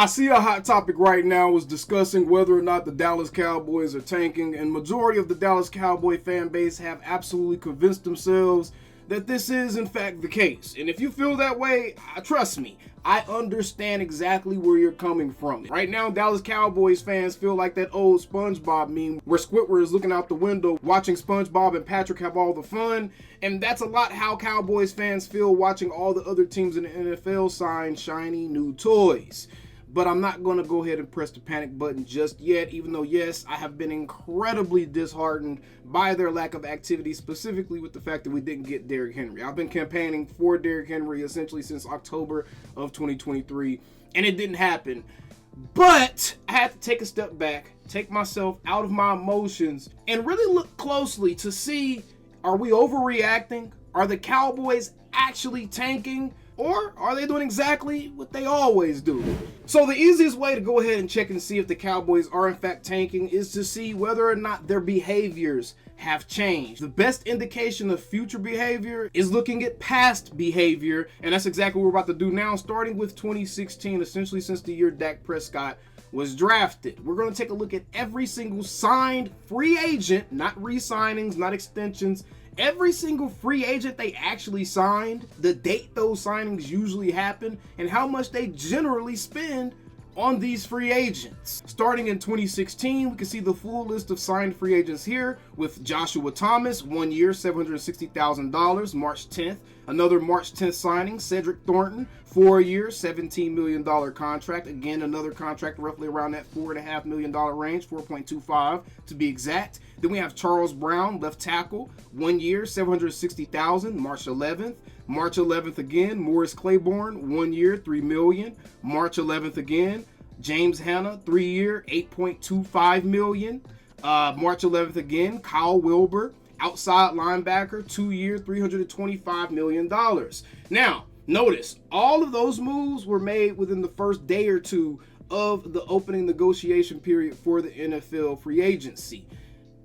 I see a hot topic right now is discussing whether or not the Dallas Cowboys are tanking, and majority of the Dallas Cowboy fan base have absolutely convinced themselves that this is in fact the case. And if you feel that way, trust me, I understand exactly where you're coming from. Right now, Dallas Cowboys fans feel like that old SpongeBob meme where Squidward is looking out the window watching SpongeBob and Patrick have all the fun. And that's a lot how Cowboys fans feel watching all the other teams in the NFL sign shiny new toys. But I'm not going to go ahead and press the panic button just yet, even though, yes, I have been incredibly disheartened by their lack of activity, specifically with the fact that we didn't get Derrick Henry. I've been campaigning for Derrick Henry essentially since October of 2023, and it didn't happen. But I had to take a step back, take myself out of my emotions, and really look closely to see, are we overreacting? Are the Cowboys actually tanking? Or are they doing exactly what they always do? So the easiest way to go ahead and check and see if the Cowboys are in fact tanking is to see whether or not their behaviors have changed. The best indication of future behavior is looking at past behavior, and that's exactly what we're about to do now, starting with 2016, essentially since the year Dak Prescott was drafted. We're going to take a look at every single signed free agent, not re-signings, not extensions, every single free agent they actually signed, the date those signings usually happen, and how much they generally spend on these free agents. Starting in 2016, we can see the full list of signed free agents here with Joshua Thomas, 1 year, $760,000, March 10th. Another March 10th signing, Cedric Thornton, 4 years, $17 million contract. Again, another contract roughly around that $4.5 million range, 4.25 to be exact. Then we have Charles Brown, left tackle, 1 year, $760,000, March 11th. March 11th again, Morris Claiborne, 1 year, $3 million. March 11th again, James Hanna, 3 year, $8.25 million. March 11th again, Kyle Wilber, outside linebacker, 2 year, $325 million. Now, notice, all of those moves were made within the first day or two of the opening negotiation period for the NFL free agency.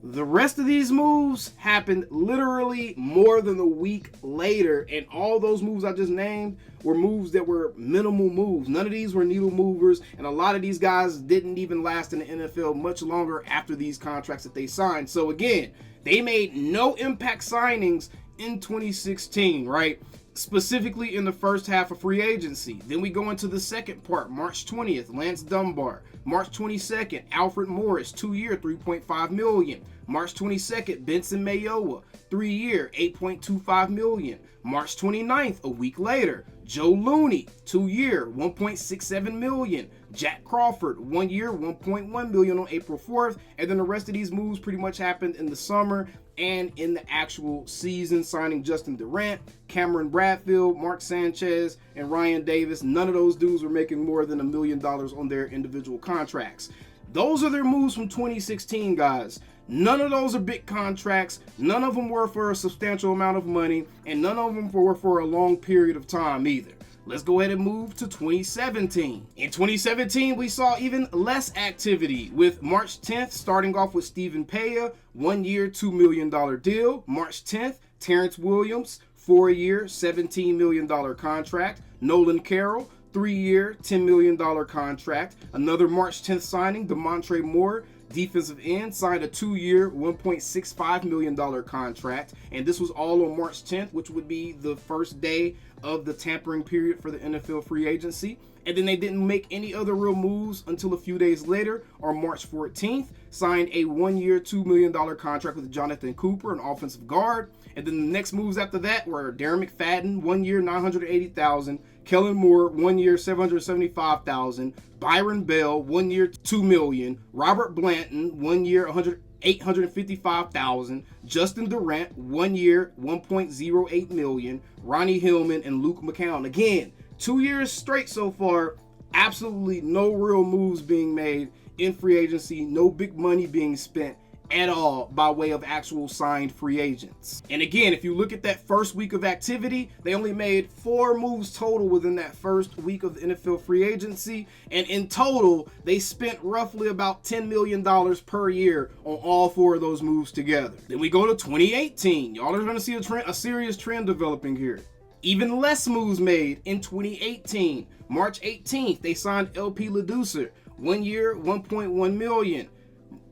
The rest of these moves happened literally more than a week later, and all those moves I just named were moves that were minimal moves. None of these were needle movers, and a lot of these guys didn't even last in the NFL much longer after these contracts that they signed. So again, they made no impact signings in 2016, right? Specifically in the first half of free agency. Then we go into the second part, March 20th, Lance Dunbar. March 22nd, Alfred Morris, 2 year, $3.5 million. March 22nd, Benson Mayowa, 3 year, $8.25 million. March 29th, a week later, Joe Looney, 2 year, $1.67 million. Jack Crawford, 1 year, $1.1 million on April 4th. And then the rest of these moves pretty much happened in the summer and in the actual season, signing Justin Durant, Cameron Bradfield, Mark Sanchez, and Ryan Davis. None of those dudes were making more than $1 million on their individual contracts. Those are their moves from 2016, guys. None of those are big contracts. None of them were for a substantial amount of money, and none of them were for a long period of time either. Let's go ahead and move to 2017. In 2017, we saw even less activity, with March 10th starting off with Stephen Paya, 1 year, $2 million deal. March 10th, Terrence Williams, 4 year, $17 million contract. Nolan Carroll, 3 year, $10 million contract. Another March 10th signing, DeMontre Moore, defensive end, signed a 2 year, $1.65 million contract. And this was all on March 10th, which would be the first day of the tampering period for the NFL free agency. And then they didn't make any other real moves until a few days later, on March 14th, signed a 1 year, $2 million contract with Jonathan Cooper, an offensive guard. And then the next moves after that were Darren McFadden, 1 year, $980,000. Kellen Moore, 1 year, $775,000. Byron Bell, 1 year, $2 million. Robert Blanton, 1 year, $855,000. Justin Durant, 1 year, $1.08 million. Ronnie Hillman and Luke McCown. Again, 2 years straight so far, absolutely no real moves being made in free agency, no big money being spent at all by way of actual signed free agents. And again, if you look at that first week of activity, they only made 4 moves total within that first week of the NFL free agency, and in total they spent roughly about $10 million per year on all 4 of those moves together. Then we go to 2018. Y'all are going to see a serious trend developing here. Even less moves made in 2018. March 18th, they signed LP LaDuca, 1 year, $1.1 million.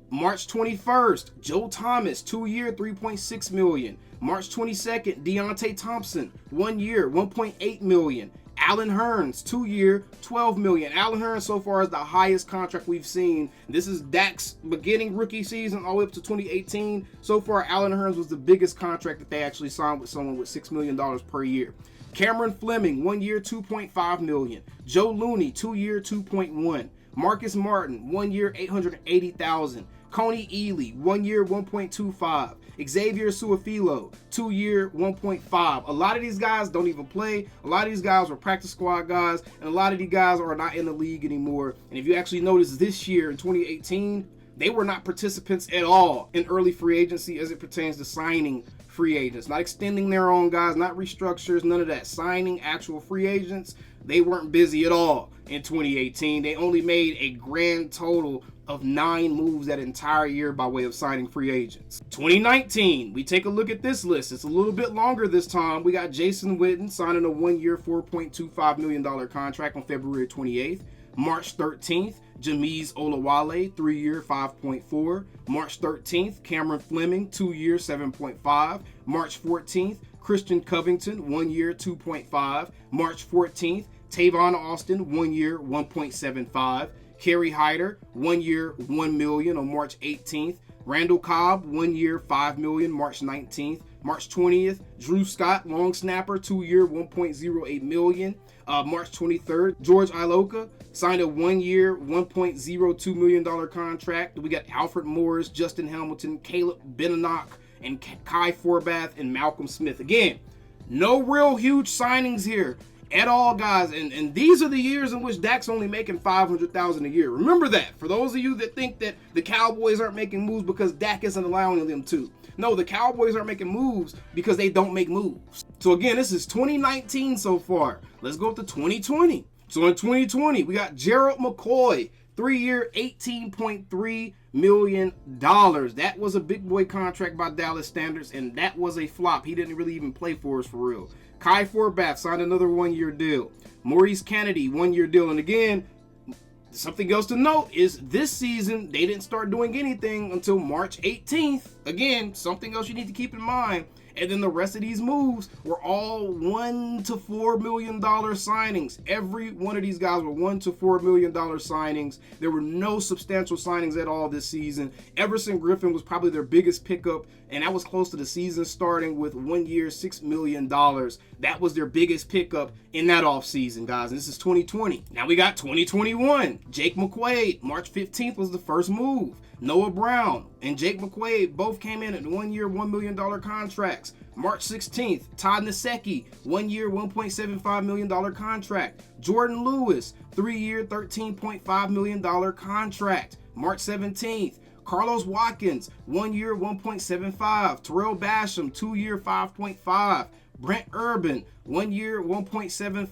March 21st, Joe Thomas, 2 year, $3.6 million. March 22nd, Deontay Thompson, 1 year, $1.8 million. Allen Hurns, 2 year, $12 million. Allen Hurns so far is the highest contract we've seen. This is Dak's beginning rookie season all the way up to 2018. So far, Allen Hurns was the biggest contract that they actually signed with someone with $6 million per year. Cameron Fleming, 1 year, $2.5 million. Joe Looney, 2 year, $2.1. Marcus Martin, 1 year, $880,000. Coney Ely, 1 year, $1.25. Xavier Suafilo, 2 year, $1.5. A lot of these guys don't even play. A lot of these guys were practice squad guys, and a lot of these guys are not in the league anymore. And if you actually notice this year in 2018, they were not participants at all in early free agency as it pertains to signing free agents, not extending their own guys, not restructures, none of that. Signing actual free agents, they weren't busy at all in 2018. They only made a grand total of 9 moves that entire year by way of signing free agents. 2019, we take a look at this list. It's a little bit longer this time. We got Jason Witten signing a 1 year, $4.25 million contract on February 28th. March 13th, Jameez Olawale, 3 year, $5.4. March 13th, Cameron Fleming, 2 year, $7.5. March 14th, Christian Covington, 1 year, $2.5. March 14th, Tavon Austin, 1 year, $1.75. Kerry Hyder, 1 year, $1 million on March 18th. Randall Cobb, 1 year, $5 million, March 19th. March 20th, Drew Scott, long snapper, 2 year, $1.08 million. March 23rd, George Iloka signed a 1 year, $1.02 million contract. We got Alfred Morris, Justin Hamilton, Caleb Beninock, and Kai Forbath and Malcolm Smith. Again, no real huge signings here at all, guys. And these are the years in which Dak's only making $500,000 a year. Remember that. For those of you that think that the Cowboys aren't making moves because Dak isn't allowing them to. No, the Cowboys aren't making moves because they don't make moves. So again, this is 2019 so far. Let's go up to 2020. So in 2020, we got Gerald McCoy, 3 year, $18.3 million. That was a big boy contract by Dallas standards, and that was a flop. He didn't really even play for us for real. Kai Forbath signed another 1 year deal. Maurice Kennedy, 1 year deal. And again, something else to note is this season, they didn't start doing anything until March 18th. Again, something else you need to keep in mind. And then the rest of these moves were all $1 to $4 million signings. Every one of these guys were $1 to $4 million signings. There were no substantial signings at all this season. Everson Griffin was probably their biggest pickup, and that was close to the season starting with 1 year, $6 million. That was their biggest pickup in that offseason, guys. And this is 2020. Now we got 2021. Jake McQuaid, March 15th was the first move. Noah Brown and Jake McQuaid both came in at 1 year, $1 million contracts. March 16th, Todd Nasecki, 1 year, $1.75 million contract. Jordan Lewis, 3 year, $13.5 million contract. March 17th, Carlos Watkins, 1 year, $1.75. Terrell Basham, 2 year, $5.5. Brent Urban, 1 year, $1.75.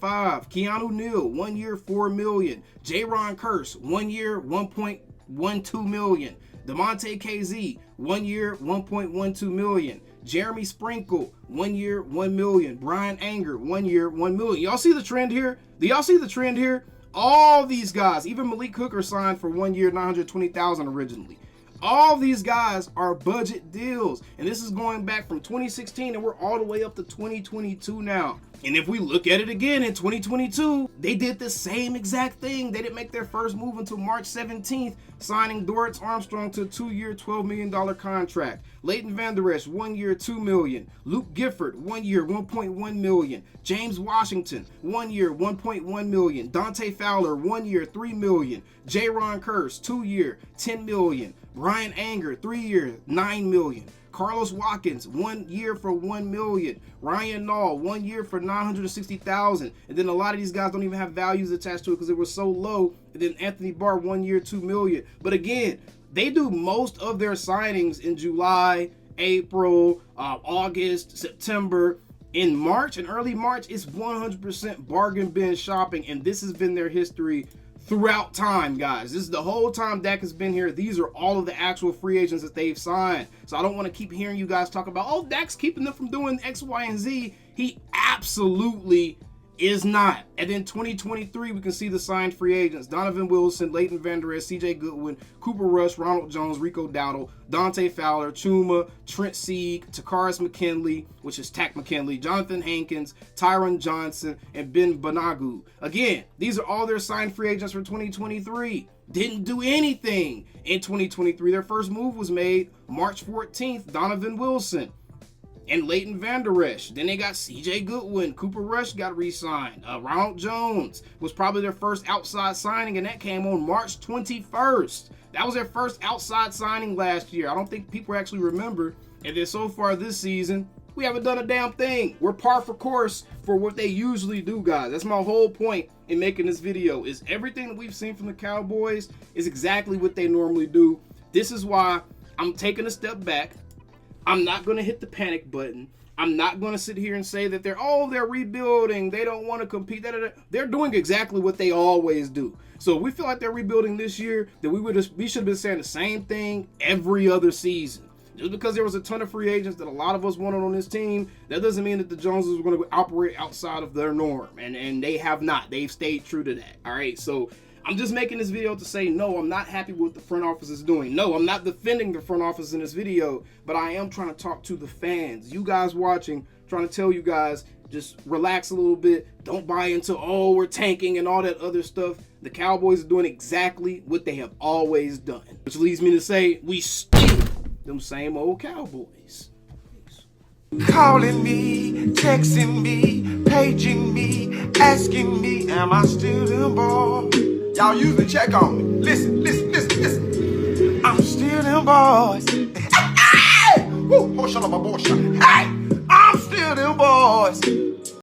Keanu Neal, 1 year, $4 million. Jaron Kearse, 1 year, $1.12 million. DeMonte KZ, 1 year, $1.12 million. Jeremy Sprinkle, 1 year, $1 million. Brian Anger, 1 year, $1 million. Y'all see the trend here? Do y'all see the trend here? All these guys, even Malik Hooker signed for 1 year, $920,000 originally. All these guys are budget deals, and this is going back from 2016, and we're all the way up to 2022 now. And if we look at it again in 2022, they did the same exact thing. They didn't make their first move until March 17th, signing Dorrance Armstrong to a 2 year, $12 million contract. Leighton Vander Esch, 1 year, $2 million. Luke Gifford, 1 year, $1.1 million. James Washington, 1 year, $1.1 million. Dante Fowler, 1 year, $3 million. Jaron Kearse, 2 year, $10 million. Brian Anger, 3 years, $9 million. Carlos Watkins, 1 year for $1 million. Ryan Nall, 1 year for $960,000. And then a lot of these guys don't even have values attached to it because they were so low. And then Anthony Barr, 1 year, $2 million. But again, they do most of their signings in July, April, August, September. In March and early March, it's 100% bargain bin shopping, and this has been their history throughout time, guys. This is the whole time Dak has been here. These are all of the actual free agents that they've signed. So I don't want to keep hearing you guys talk about, oh, Dak's keeping them from doing X, Y, and Z. He absolutely is not. And then 2023, we can see the signed free agents: Donovan Wilson, Leighton Vander Esch, CJ Goodwin, Cooper Rush, Ronald Jones, Rico Dowdle, Dante Fowler, Chuma, Trent Sieg, Takaris McKinley, which is Tack McKinley, Jonathan Hankins, Tyron Johnson, and Ben Banogu. Again, these are all their signed free agents for 2023. Didn't do anything in 2023. Their first move was made March 14th, Donovan Wilson and Leighton Vander Esch. Then they got CJ Goodwin. Cooper Rush got re-signed. Ronald Jones was probably their first outside signing, and that came on March 21st. That was their first outside signing last year. I don't think people actually remember. And then so far this season, we haven't done a damn thing. We're par for course for what they usually do, guys. That's my whole point in making this video, is everything that we've seen from the Cowboys is exactly what they normally do. This is why I'm taking a step back. I'm not going to hit the panic button. I'm not going to sit here and say that they're rebuilding, they don't want to compete. They're doing exactly what they always do. So if we feel like they're rebuilding this year, then we should have been saying the same thing every other season. Just because there was a ton of free agents that a lot of us wanted on this team, that doesn't mean that the Joneses were going to operate outside of their norm. And they have not. They've stayed true to that. All right, so I'm just making this video to say, no, I'm not happy with what the front office is doing. No, I'm not defending the front office in this video, but I am trying to talk to the fans. You guys watching, trying to tell you guys, just relax a little bit. Don't buy into, oh, we're tanking and all that other stuff. The Cowboys are doing exactly what they have always done. Which leads me to say, we still them same old Cowboys. Calling me, texting me, paging me, asking me, am I still them boys? Y'all usually check on me. Listen. I'm still them boys. Hey! Woo! Oh, shut up, my boy. Hey! I'm still them boys.